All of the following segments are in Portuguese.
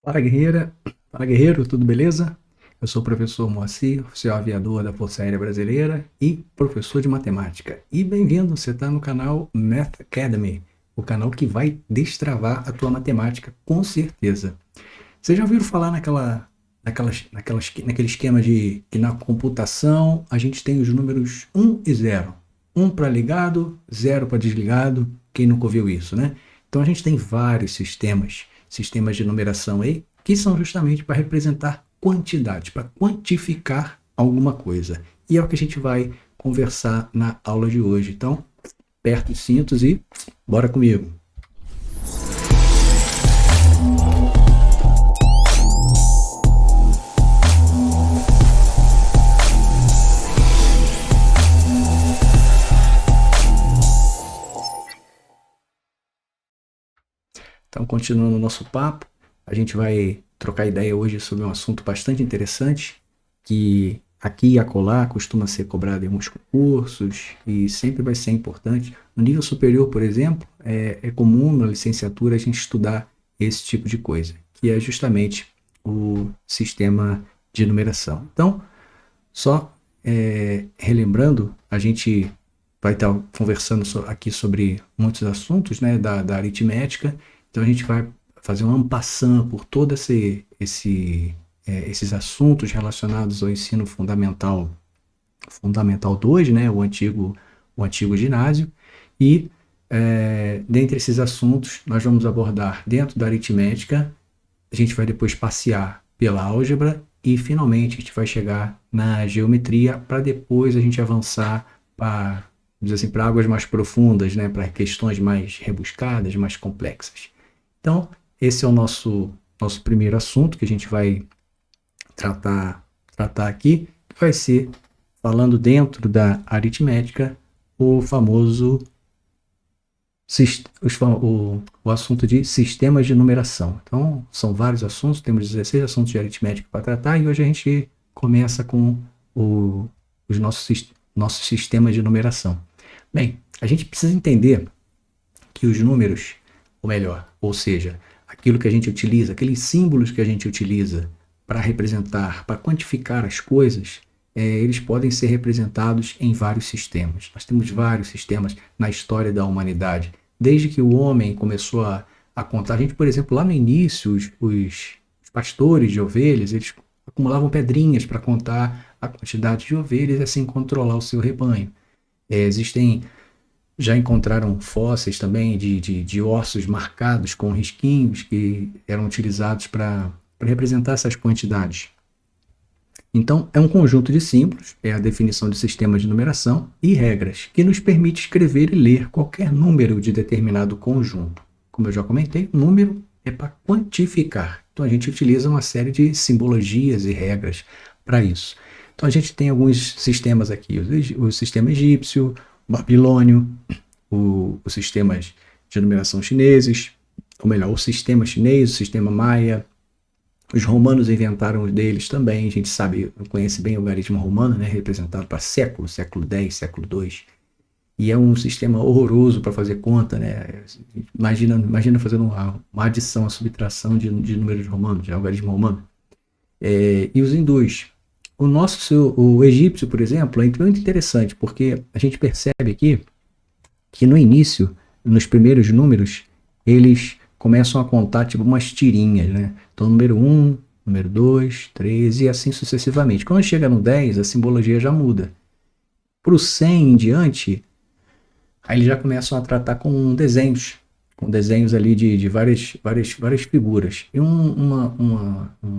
Fala guerreira, fala guerreiro, tudo beleza? Eu sou o professor Moacir, oficial aviador da Força Aérea Brasileira e professor de matemática. E bem-vindo, você está no canal Math Academy, o canal que vai destravar a tua matemática com certeza. Vocês já ouviram falar naquele esquema de que na computação a gente tem os números 1 e 0. 1 para ligado, 0 para desligado. Quem nunca ouviu isso, né? Então a gente tem vários sistemas de numeração aí, que são justamente para representar quantidades, para quantificar alguma coisa. E é o que a gente vai conversar na aula de hoje. Então, aperta os cintos e bora comigo. Então, continuando o nosso papo, a gente vai trocar ideia hoje sobre um assunto bastante interessante, que aqui e acolá costuma ser cobrado em alguns concursos e sempre vai ser importante. No nível superior, por exemplo, é comum na licenciatura a gente estudar esse tipo de coisa, que é justamente o sistema de numeração. Então, só relembrando, a gente vai estar conversando aqui sobre muitos assuntos, né, da aritmética. Então a gente vai fazer um en passant por todos esses assuntos relacionados ao ensino fundamental 2, né, o antigo ginásio. E dentre esses assuntos nós vamos abordar dentro da aritmética, a gente vai depois passear pela álgebra e finalmente a gente vai chegar na geometria para depois a gente avançar para águas mais profundas, né, para questões mais rebuscadas, mais complexas. Então, esse é o nosso primeiro assunto que a gente vai tratar aqui, que vai ser, falando dentro da aritmética, o famoso o assunto de sistemas de numeração. Então, são vários assuntos, temos 16 assuntos de aritmética para tratar e hoje a gente começa com os nossos sistemas de numeração. Bem, a gente precisa entender que os números, ou seja, aquilo que a gente utiliza, aqueles símbolos que a gente utiliza para representar, para quantificar as coisas, eles podem ser representados em vários sistemas. Nós temos vários sistemas na história da humanidade. Desde que o homem começou a contar, a gente, por exemplo, lá no início, os pastores de ovelhas, eles acumulavam pedrinhas para contar a quantidade de ovelhas e assim controlar o seu rebanho. Já encontraram fósseis também de ossos marcados com risquinhos que eram utilizados para representar essas quantidades. Então, é um conjunto de símbolos, é a definição de sistema de numeração e regras, que nos permite escrever e ler qualquer número de determinado conjunto. Como eu já comentei, número é para quantificar. Então, a gente utiliza uma série de simbologias e regras para isso. Então, a gente tem alguns sistemas aqui, o sistema egípcio, babilônio, os sistemas de numeração chineses, ou melhor, o sistema chinês, o sistema maia. Os romanos inventaram os deles também, a gente conhece bem o algarismo romano, né, representado para século X, século II. E é um sistema horroroso para fazer conta, né? Imagina fazendo uma adição, uma subtração de números romanos, de algarismo romano. E os hindus. O egípcio, por exemplo, é muito interessante, porque a gente percebe aqui que no início, nos primeiros números, eles começam a contar tipo umas tirinhas, né? Então, número 1, número 2, 3 e assim sucessivamente. Quando chega no 10, a simbologia já muda. Para o 100 em diante, aí eles já começam a tratar com desenhos ali de várias figuras. E uma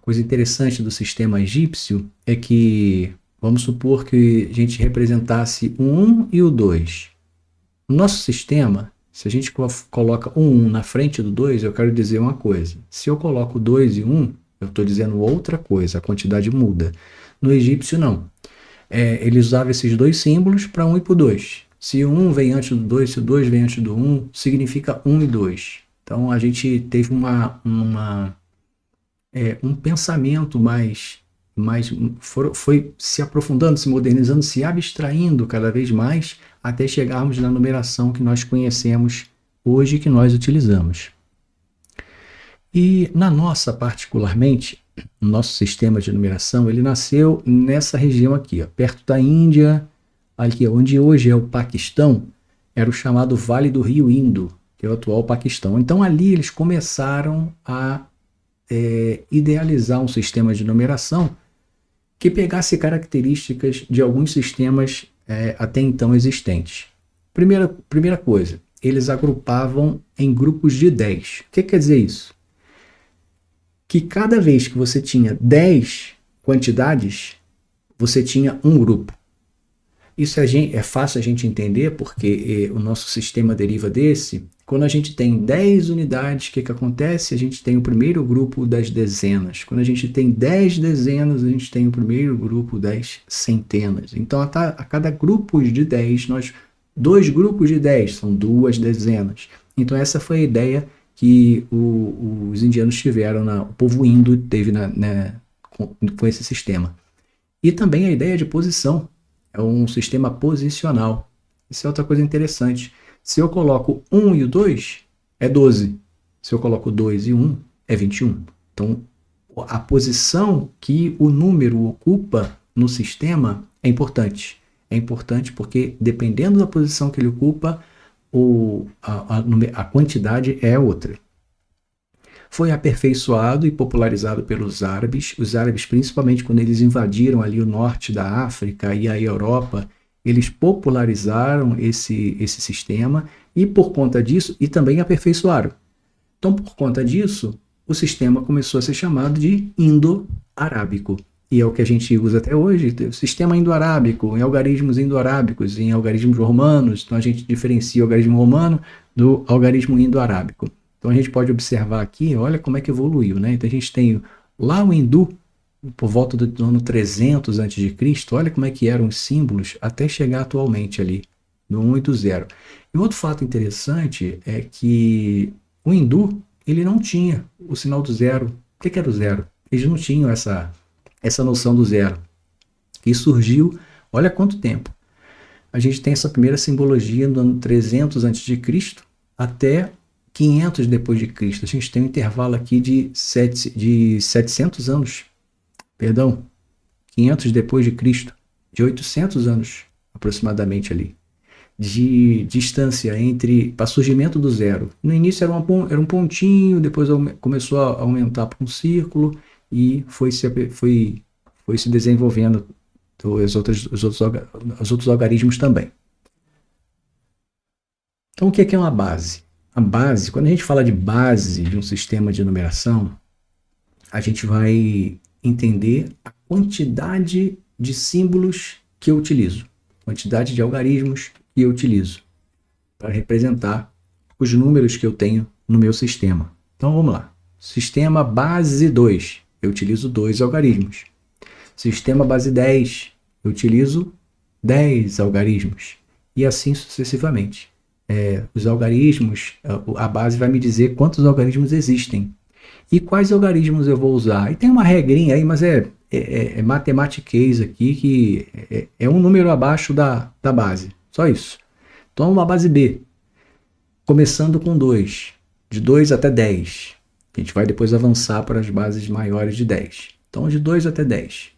coisa interessante do sistema egípcio é que, vamos supor que a gente representasse o 1 e o 2. No nosso sistema, se a gente coloca o 1 na frente do 2, eu quero dizer uma coisa. Se eu coloco 2 e 1, eu estou dizendo outra coisa, a quantidade muda. No egípcio, não. Ele usava esses dois símbolos para 1 e para o 2. Se o 1 vem antes do 2, se o 2 vem antes do 1, significa 1 e 2. Então, a gente teve um pensamento foi se aprofundando, se modernizando, se abstraindo cada vez mais, até chegarmos na numeração que nós conhecemos hoje, que nós utilizamos. E na nossa, particularmente, o nosso sistema de numeração, ele nasceu nessa região aqui, ó, perto da Índia, aqui onde hoje é o Paquistão, era o chamado Vale do Rio Indo, que é o atual Paquistão. Então ali eles começaram a idealizar um sistema de numeração que pegasse características de alguns sistemas até então existentes. Primeira coisa, eles agrupavam em grupos de 10. O que quer dizer isso? Que cada vez que você tinha 10 quantidades, você tinha um grupo. Isso é fácil a gente entender porque o nosso sistema deriva desse. Quando a gente tem 10 unidades, o que acontece? A gente tem o primeiro grupo das dezenas. Quando a gente tem 10 dezenas, a gente tem o primeiro grupo das centenas. Então, a cada grupo de 10, dois grupos de 10 são duas dezenas. Então, essa foi a ideia que os indianos tiveram, o povo indo teve com esse sistema. E também a ideia de posição. É um sistema posicional. Isso é outra coisa interessante. Se eu coloco 1 e o 2, é 12. Se eu coloco 2 e 1, é 21. Então, a posição que o número ocupa no sistema é importante. É importante porque, dependendo da posição que ele ocupa, a quantidade é outra. Foi aperfeiçoado e popularizado pelos árabes. Os árabes, principalmente quando eles invadiram ali o norte da África e a Europa, eles popularizaram esse sistema e por conta disso, e também aperfeiçoaram. Então, por conta disso, o sistema começou a ser chamado de indo-arábico. E é o que a gente usa até hoje, sistema indo-arábico, em algarismos indo-arábicos, em algarismos romanos. Então, a gente diferencia o algarismo romano do algarismo indo-arábico. Então, a gente pode observar aqui, olha como é que evoluiu, né? Então, a gente tem lá o hindu, por volta do ano 300 a.C., olha como é que eram os símbolos até chegar atualmente ali, do 1 e do 0. E outro fato interessante é que o hindu, ele não tinha o sinal do zero. O que era o zero? Eles não tinham essa noção do zero. E surgiu, olha quanto tempo. A gente tem essa primeira simbologia no ano 300 a.C. até 500 depois de Cristo. A gente tem um intervalo aqui de 700 anos. Perdão, 500 depois de Cristo, de 800 anos aproximadamente ali, de distância para surgimento do zero. No início era um pontinho, depois começou a aumentar para um círculo e foi se desenvolvendo os outros algarismos também. Então, o que é uma base? A base, quando a gente fala de base de um sistema de numeração, a gente vai entender a quantidade de símbolos que eu utilizo, quantidade de algarismos que eu utilizo para representar os números que eu tenho no meu sistema. Então vamos lá. Sistema base 2, eu utilizo 2 algarismos. Sistema base 10, eu utilizo 10 algarismos. E assim sucessivamente. Os algarismos, a base vai me dizer quantos algarismos existem. E quais algarismos eu vou usar? E tem uma regrinha aí, mas é matematiquez aqui, que é um número abaixo da base. Só isso. Então, uma base B. Começando com 2. De 2 até 10. A gente vai depois avançar para as bases maiores de 10. Então, de 2 até 10.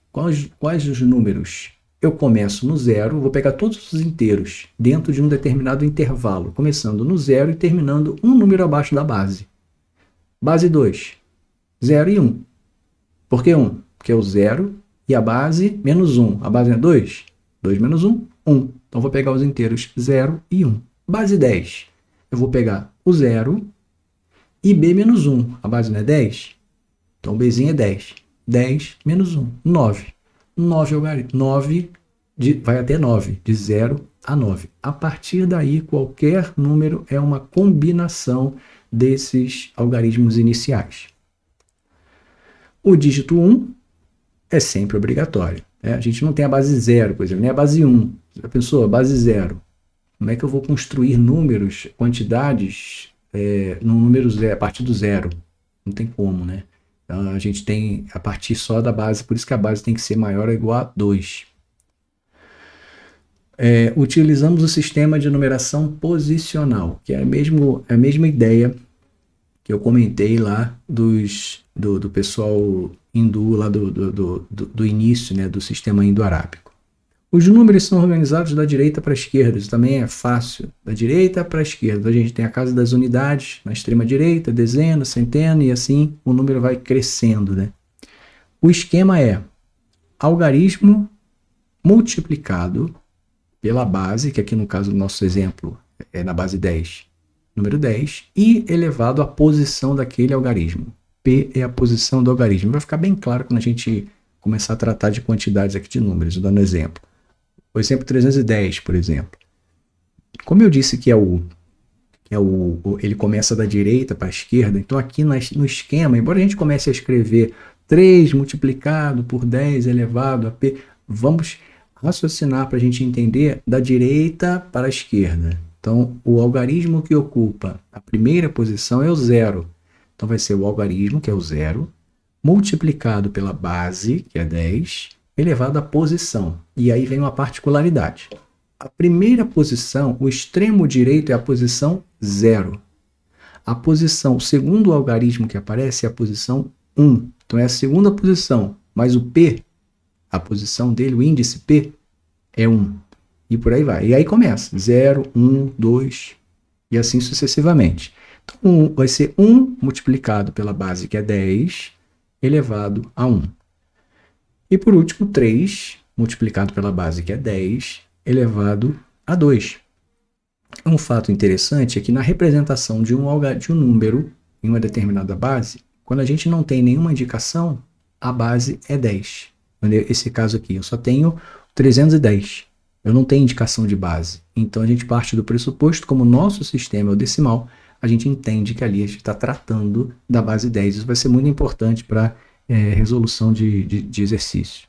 Quais os números? Eu começo no 0, vou pegar todos os inteiros dentro de um determinado intervalo, começando no 0 e terminando um número abaixo da base. Base 2, 0 e 1. Por que 1? Porque é o 0 e a base menos 1. A base é 2? 2 menos 1, 1. Então, vou pegar os inteiros 0 e 1. Base 10. Eu vou pegar o 0 e B menos 1. A base não é 10? Então, o Bzinho é 10. 10 menos 1, 9. 9 vai até 9, de 0 a 9. A partir daí, qualquer número é uma combinação desses algarismos iniciais. O dígito 1 é sempre obrigatório. A gente não tem a base 0, por exemplo, nem a base 1. Já pensou? A base 0. Como é que eu vou construir números, quantidades, no número 0, a partir do 0? Não tem como, né? Então, a gente tem a partir só da base, por isso que a base tem que ser maior ou igual a 2. Utilizamos o sistema de numeração posicional, que é a mesma ideia que eu comentei lá do pessoal hindu, lá do início, né, do sistema indo-arábico. Os números são organizados da direita para a esquerda, isso também é fácil, da direita para a esquerda. A gente tem a casa das unidades, na extrema direita, dezena, centena, e assim o número vai crescendo, né? O esquema é algarismo multiplicado pela base, que aqui no caso do nosso exemplo é na base 10, número 10, e elevado à posição daquele algarismo. P é a posição do algarismo. Vai ficar bem claro quando a gente começar a tratar de quantidades aqui de números, dando exemplo. O exemplo 310, por exemplo. Como eu disse que ele começa da direita para a esquerda, então aqui no esquema, embora a gente comece a escrever 3 multiplicado por 10 elevado a P, vamos raciocinar para a gente entender da direita para a esquerda. Então, o algarismo que ocupa a primeira posição é o 0. Então, vai ser o algarismo, que é o 0, multiplicado pela base, que é 10, elevado à posição. E aí vem uma particularidade. A primeira posição, o extremo direito é a posição 0. A posição, o segundo algarismo que aparece é a posição 1. Então, é a segunda posição, mas o P, a posição dele, o índice P, é 1. E por aí vai. E aí começa. 0, 1, 2 e assim sucessivamente. Então, vai ser 1 multiplicado pela base, que é 10, elevado a 1. E por último, 3 multiplicado pela base, que é 10, elevado a 2. Um fato interessante é que na representação de um número em uma determinada base, quando a gente não tem nenhuma indicação, a base é 10. Esse caso aqui, eu só tenho 310. Eu não tenho indicação de base. Então, a gente parte do pressuposto, como o nosso sistema é o decimal, a gente entende que ali a gente está tratando da base 10. Isso vai ser muito importante para resolução de exercício.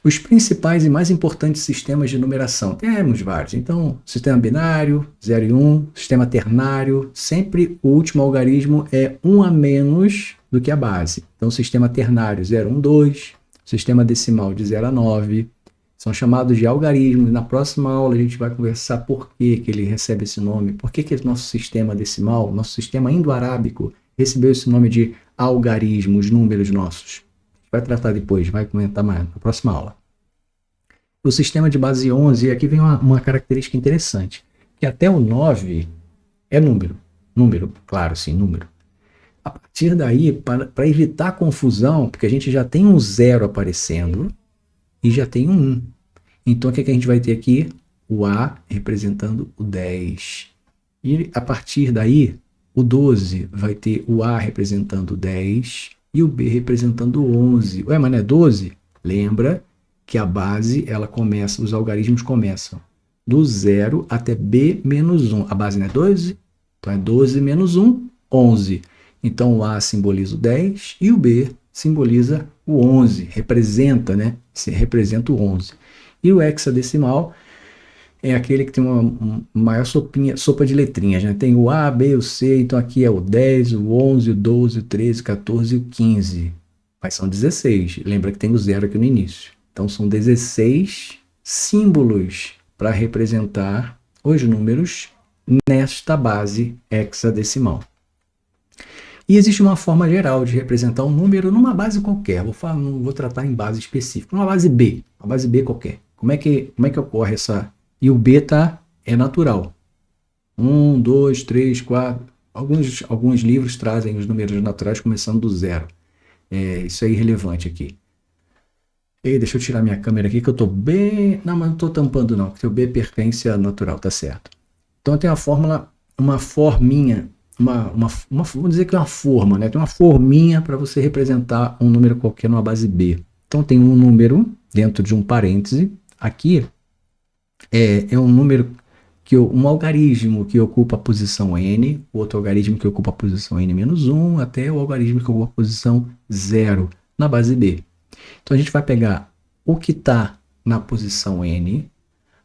Os principais e mais importantes sistemas de numeração. Temos vários. Então, sistema binário, 0 e 1, sistema ternário, sempre o último algarismo é 1 a menos do que a base. Então, sistema ternário 0, 1, 2, sistema decimal de 0 a 9, são chamados de algarismos. Na próxima aula a gente vai conversar por que ele recebe esse nome, por que o nosso sistema decimal, nosso sistema indo-arábico, recebeu esse nome de algarismo, os números nossos. Vai tratar depois, vai comentar mais na próxima aula. O sistema de base 11, e aqui vem uma característica interessante, que até o 9 é número. Número, claro, sim, número. A partir daí, para evitar confusão, porque a gente já tem um 0 aparecendo e já tem um 1. Então, o que a gente vai ter aqui? O A representando o 10. E a partir daí, o 12 vai ter o A representando o 10 e o B representando o 11. Ué, mas não é 12? Lembra que a base, ela começa, os algarismos começam do 0 até B menos 1. A base não é 12? Então é 12 menos 1, 11. Então o A simboliza o 10 e o B simboliza o 11. Representa, né? Representa o 11. E o hexadecimal é aquele que tem uma maior sopa de letrinhas, né? Tem o A, B, o C, então aqui é o 10, o 11, o 12, o 13, o 14 e o 15. Mas são 16. Lembra que tem o 0 aqui no início. Então são 16 símbolos para representar os números nesta base hexadecimal. E existe uma forma geral de representar um número numa base qualquer. Não vou tratar em base específica. Uma base B qualquer. Como é que ocorre essa? E o B é natural. 1, 2, 3, 4. Alguns livros trazem os números naturais começando do 0. Isso é irrelevante aqui. Deixa eu tirar minha câmera aqui que eu estou bem... Não, mas não estou tampando não, porque o B pertence a natural, tá certo. Então tem uma forminha, vamos dizer que é uma forma, né? Tem uma forminha para você representar um número qualquer numa base B. Então tem um número dentro de um parêntese. Aqui é um número, um algarismo que ocupa a posição N, outro algarismo que ocupa a posição N-1, até o algarismo que ocupa a posição 0 na base B. Então a gente vai pegar o que está na posição N,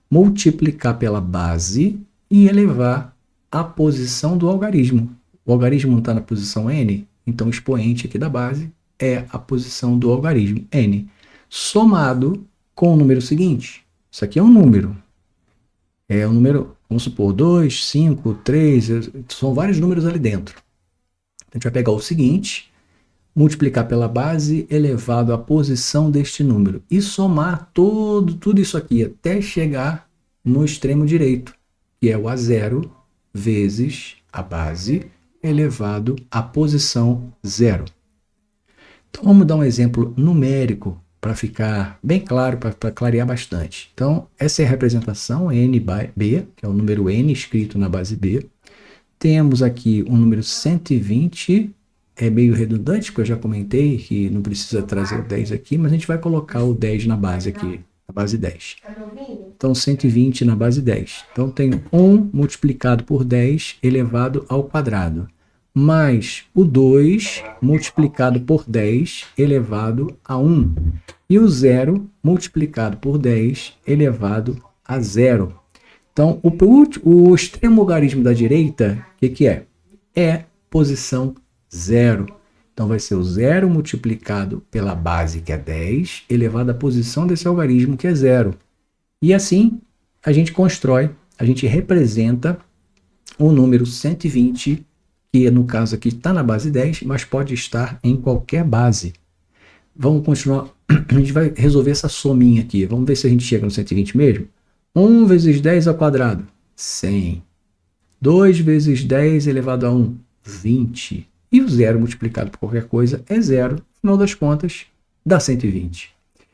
multiplicar pela base e elevar a posição do algarismo. O algarismo não está na posição N, então o expoente aqui da base é a posição do algarismo N, somado com o número seguinte. Isso aqui é um número. É um número Vamos supor 2, 5, 3, são vários números ali dentro. A gente vai pegar o seguinte, multiplicar pela base elevado à posição deste número e somar tudo isso aqui até chegar no extremo direito, que é o A0 vezes a base elevado à posição 0. Então vamos dar um exemplo numérico para ficar bem claro, para clarear bastante. Então essa é a representação NB, que é o número N escrito na base B. Temos aqui um número 120, é meio redundante, porque eu já comentei que não precisa trazer o 10 aqui, mas a gente vai colocar o 10 na base aqui, na base 10. Então 120 na base 10. Então tenho 1 multiplicado por 10 elevado ao quadrado, mais o 2 multiplicado por 10 elevado a 1, e o 0 multiplicado por 10 elevado a 0. Então, o extremo logaritmo da direita, o que é? É posição 0. Então, vai ser o 0 multiplicado pela base, que é 10, elevado à posição desse logaritmo, que é 0. E assim, a gente constrói, a gente representa o número 120, que no caso aqui está na base 10, mas pode estar em qualquer base. Vamos continuar, a gente vai resolver essa sominha aqui. Vamos ver se a gente chega no 120 mesmo. 1 vezes 10 ao quadrado, 100. 2 vezes 10 elevado a 1, 20. E o 0 multiplicado por qualquer coisa é 0. No final das contas, dá 120.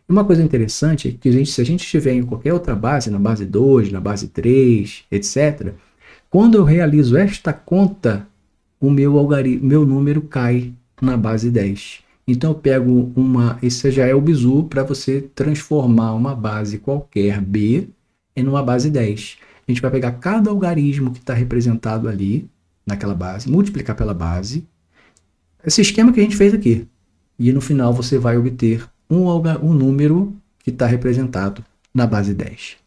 Uma coisa interessante é que se a gente estiver em qualquer outra base, na base 2, na base 3, etc., quando eu realizo esta conta, o meu número cai na base 10. Então eu pego esse já é o bizu para você transformar uma base qualquer B em uma base 10. A gente vai pegar cada algarismo que está representado ali, naquela base, multiplicar pela base, esse esquema que a gente fez aqui. E no final você vai obter um número que está representado na base 10.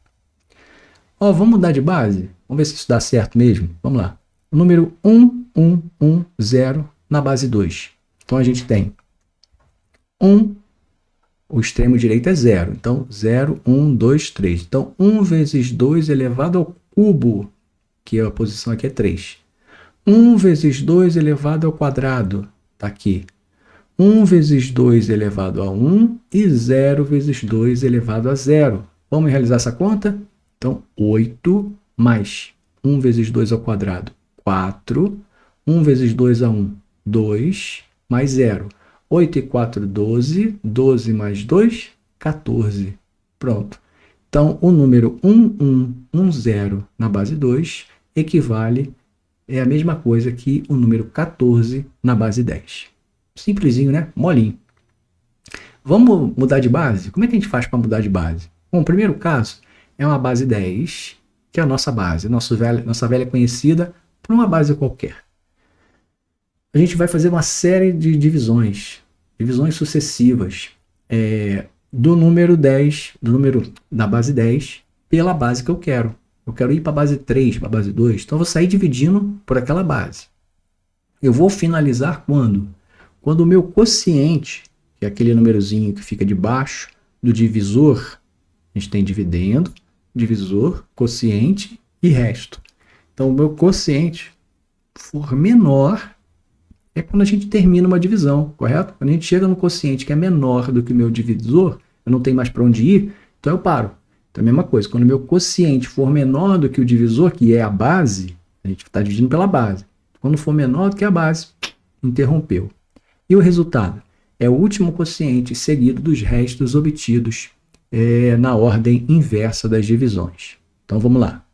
Ó, vamos mudar de base? Vamos ver se isso dá certo mesmo? Vamos lá. O número 1, 1, 1, 0 na base 2. Então a gente tem 1, o extremo direito é 0. Então 0, 1, 2, 3. Então 1 vezes 2 elevado ao cubo, que a posição aqui é 3. 1 vezes 2 elevado ao quadrado, está aqui. 1 vezes 2 elevado a 1 e 0 vezes 2 elevado a 0. Vamos realizar essa conta? Então, 8 mais 1 vezes 2 ao quadrado, 4. 1 vezes 2 a 1, 2, mais 0. 8 e 4, 12. 12 mais 2, 14. Pronto. Então, o número 1110 na base 2 é a mesma coisa que o número 14 na base 10. Simplesinho, né? Molinho. Vamos mudar de base? Como é que a gente faz para mudar de base? Bom, o primeiro caso é uma base 10, que é a nossa base, nossa velha conhecida, por uma base qualquer. A gente vai fazer uma série de divisões sucessivas do número 10, do número da base 10, pela base que eu quero. Eu quero ir para a base 3, para a base 2, então eu vou sair dividindo por aquela base. Eu vou finalizar quando? Quando o meu quociente, que é aquele númerozinho que fica debaixo do divisor, a gente tem dividendo, divisor, quociente e resto. Então, o meu quociente for menor é quando a gente termina uma divisão, correto? Quando a gente chega no quociente que é menor do que o meu divisor, eu não tenho mais para onde ir, então eu paro. Então, a mesma coisa, quando o meu quociente for menor do que o divisor, que é a base, a gente está dividindo pela base. Quando for menor do que a base, interrompeu. E o resultado? É o último quociente seguido dos restos obtidos na ordem inversa das divisões. Então vamos lá.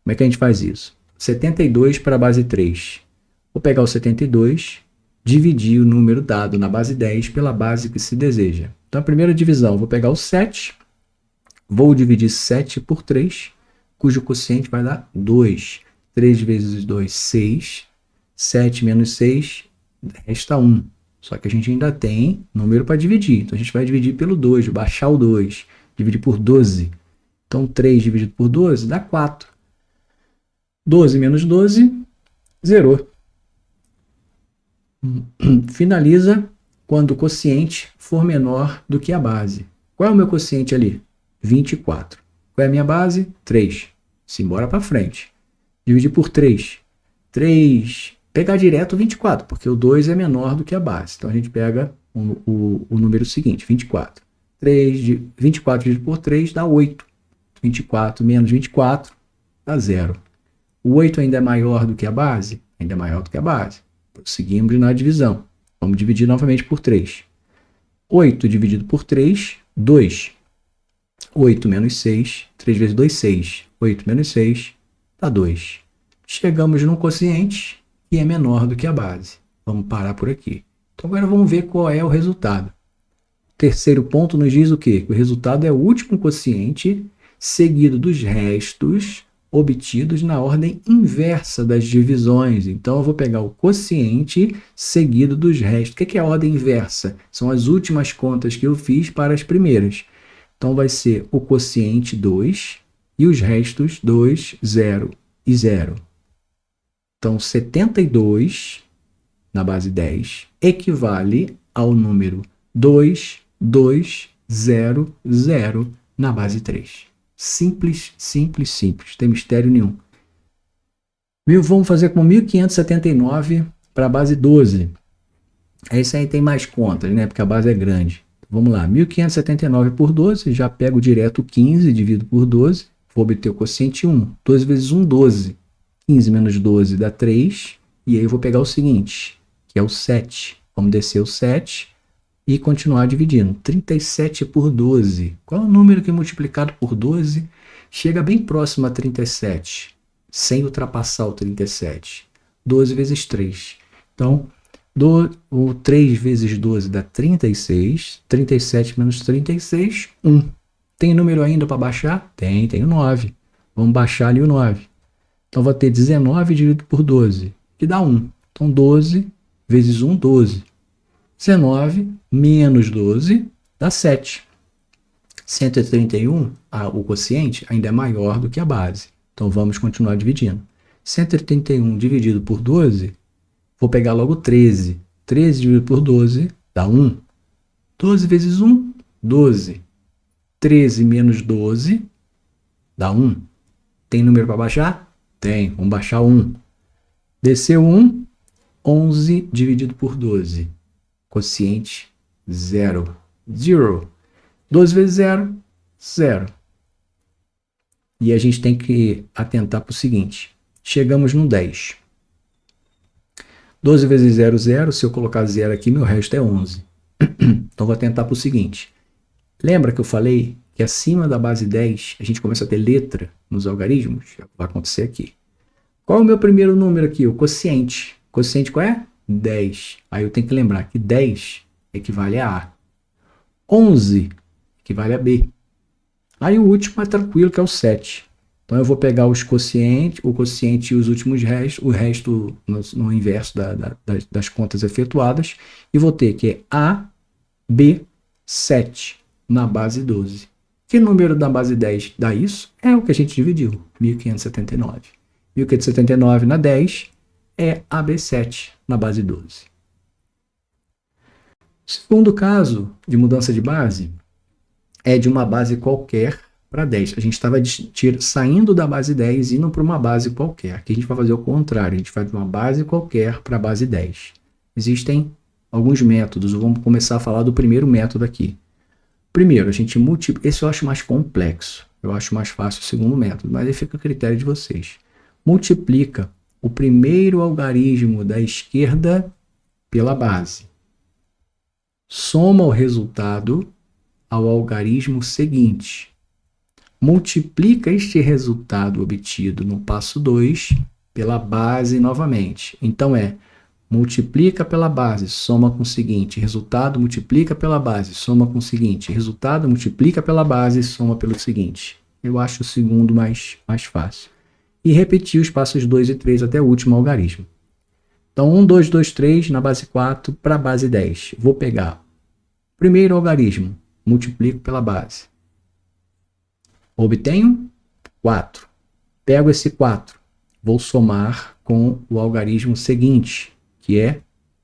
Como é que a gente faz isso? 72 para a base 3. Vou pegar o 72, dividir o número dado na base 10 pela base que se deseja. Então a primeira divisão, vou pegar o 7, vou dividir 7 por 3, cujo quociente vai dar 2. 3 vezes 2, 6. 7 menos 6, resta 1. Só que a gente ainda tem número para dividir. Então, a gente vai dividir pelo 2, baixar o 2. Dividir por 12. Então, 3 dividido por 12 dá 4. 12 menos 12, zerou. Finaliza quando o quociente for menor do que a base. Qual é o meu quociente ali? 24. Qual é a minha base? 3. simbora para frente. Dividir por 3. 3, pegar direto 24, porque o 2 é menor do que a base. Então a gente pega o número seguinte, 24. 24 dividido por 3 dá 8. 24 menos 24 dá 0. O 8 ainda é maior do que a base? Ainda é maior do que a base. Prosseguimos na divisão. Vamos dividir novamente por 3. 8 dividido por 3, 2. 8 menos 6, 3 vezes 2, 6. 8 menos 6 dá 2. Chegamos num quociente que é menor do que a base. Vamos parar por aqui. Então agora vamos ver qual é o resultado. O terceiro ponto nos diz o quê? Que o resultado é o último quociente seguido dos restos obtidos na ordem inversa das divisões. Então eu vou pegar o quociente seguido dos restos. O que é a ordem inversa? São as últimas contas que eu fiz para as primeiras. Então vai ser o quociente 2 e os restos 2, 0 e 0. Então 72 na base 10 equivale ao número 2, 2, 0, 0 na base 3. Simples, simples, simples. Não tem mistério nenhum. Vamos fazer com 1579 para a base 12. Esse aí tem mais contas, né? Porque a base é grande. Vamos lá. 1579 por 12. Já pego direto 15, divido por 12. Vou obter o quociente 1. 12 vezes 1, 12. 15 menos 12 dá 3. E aí eu vou pegar o seguinte, que é o 7. Vamos descer o 7 e continuar dividindo. 37 por 12. Qual é o número que multiplicado por 12 chega bem próximo a 37, sem ultrapassar o 37? 12 vezes 3. Então, o 3 vezes 12 dá 36. 37 menos 36, 1. Tem número ainda para baixar? Tem o 9. Vamos baixar ali o 9. Então, vou ter 19 dividido por 12, que dá 1. Então, 12 vezes 1, 12. 19 menos 12 dá 7. 131, o quociente ainda é maior do que a base. Então vamos continuar dividindo. 131 dividido por 12, vou pegar logo 13. 13 dividido por 12 dá 1. 12 vezes 1, 12. 13 menos 12 dá 1. Tem número para baixar? Tem. Vamos baixar 1. Desceu 1, 11 dividido por 12. Quociente 0. 0. 12 vezes 0, 0. E a gente tem que atentar para o seguinte. Chegamos no 10. 12 vezes 0, 0. Se eu colocar 0 aqui, meu resto é 11. Então, vou atentar para o seguinte. Lembra que eu falei que acima da base 10, a gente começa a ter letra nos algarismos? Vai acontecer aqui. Qual é o meu primeiro número aqui? O quociente. O quociente qual é? 10. Aí eu tenho que lembrar que 10 equivale a A. 11 equivale a B. Aí o último é tranquilo, que é o 7. Então eu vou pegar o quociente e os últimos restos, o resto no inverso das contas efetuadas, e vou ter que A, B, 7 na base 12. Que número da base 10 dá isso? É o que a gente dividiu, 1579. 1579 na 10 é AB7 na base 12. Segundo caso de mudança de base é de uma base qualquer para 10. A gente estava saindo da base 10 e indo para uma base qualquer. Aqui a gente vai fazer o contrário. A gente vai de uma base qualquer para a base 10. Existem alguns métodos. Vamos começar a falar do primeiro método aqui. Primeiro, a gente multiplica. Esse eu acho mais complexo. Eu acho mais fácil o segundo método, mas aí fica a critério de vocês. Multiplica o primeiro algarismo da esquerda pela base. Soma o resultado ao algarismo seguinte. Multiplica este resultado obtido no passo 2 pela base novamente. Então multiplica pela base, soma com o seguinte, resultado multiplica pela base, soma com o seguinte, resultado multiplica pela base, soma pelo seguinte. Eu acho o segundo mais fácil. E repetir os passos 2 e 3 até o último algarismo. Então 1, 2, 2, 3 na base 4 para a base 10. Vou pegar o primeiro algarismo, multiplico pela base. Obtenho 4. Pego esse 4. Vou somar com o algarismo seguinte, que é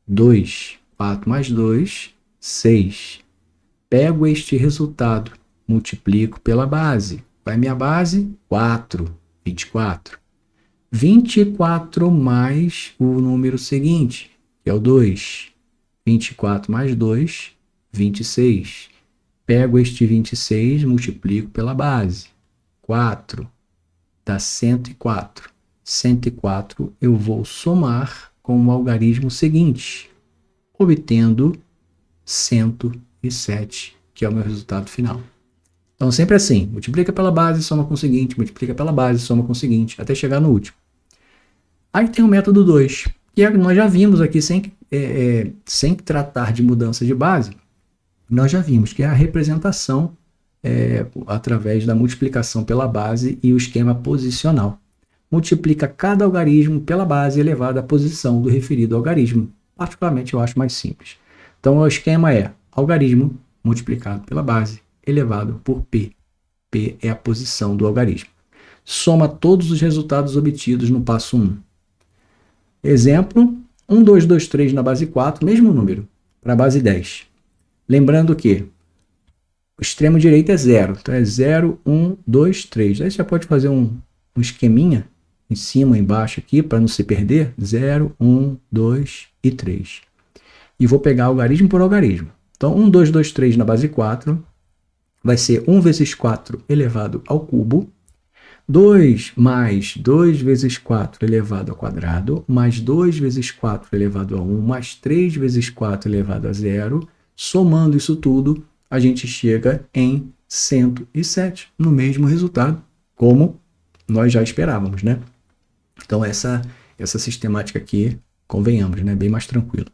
2. 4 mais 2, 6. Pego este resultado, multiplico pela base. Vai minha base? 4. 24. 24 mais o número seguinte, que é o 2. 24 mais 2, 26. Pego este 26, multiplico pela base. 4 dá 104. 104 eu vou somar com o algarismo seguinte, obtendo 107, que é o meu resultado final. Então, sempre assim, multiplica pela base, soma com o seguinte, multiplica pela base, soma com o seguinte, até chegar no último. Aí tem o método 2, que nós já vimos aqui, sem tratar de mudança de base, nós já vimos que é a representação através da multiplicação pela base e o esquema posicional. Multiplica cada algarismo pela base elevado à posição do referido algarismo. Particularmente, eu acho mais simples. Então, o esquema é algarismo multiplicado pela base elevado por P. P é a posição do algarismo. Soma todos os resultados obtidos no passo 1. Exemplo, 1, 2, 2, 3 na base 4, mesmo número, para a base 10. Lembrando que o extremo direito é 0. Então, é 0, 1, 2, 3. Aí você já pode fazer um esqueminha em cima, embaixo aqui, para não se perder. 0, 1, 2 e 3. E vou pegar algarismo por algarismo. Então, 1, 2, 2, 3 na base 4 vai ser 1 vezes 4 elevado ao cubo. 2 mais 2 vezes 4 elevado ao quadrado, mais 2 vezes 4 elevado a 1, mais 3 vezes 4 elevado a 0. Somando isso tudo, a gente chega em 107, no mesmo resultado, como nós já esperávamos, né? Então, essa sistemática aqui, convenhamos, né? Bem mais tranquilo.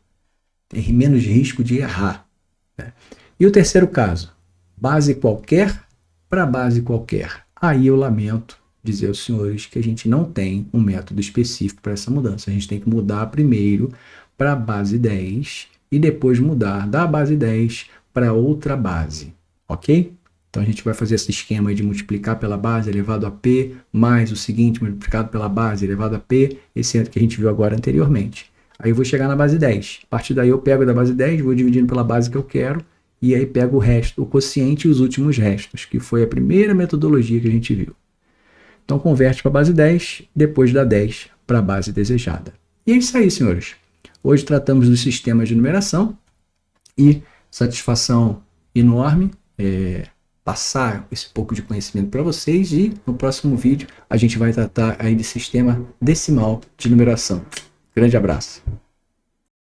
Tem menos risco de errar, né? E o terceiro caso, base qualquer para base qualquer. Aí eu lamento dizer aos senhores que a gente não tem um método específico para essa mudança. A gente tem que mudar primeiro para a base 10 e depois mudar da base 10 para outra base, ok? Então a gente vai fazer esse esquema de multiplicar pela base elevado a P, mais o seguinte multiplicado pela base elevado a P, esse que a gente viu agora anteriormente. Aí eu vou chegar na base 10. A partir daí eu pego da base 10, vou dividindo pela base que eu quero, e aí pego o resto, o quociente e os últimos restos, que foi a primeira metodologia que a gente viu. Então converte para a base 10, depois da 10 para a base desejada. E é isso aí, senhores. Hoje tratamos dos sistemas de numeração e satisfação enorme passar esse pouco de conhecimento para vocês, e no próximo vídeo a gente vai tratar aí de sistema decimal de numeração. Grande abraço.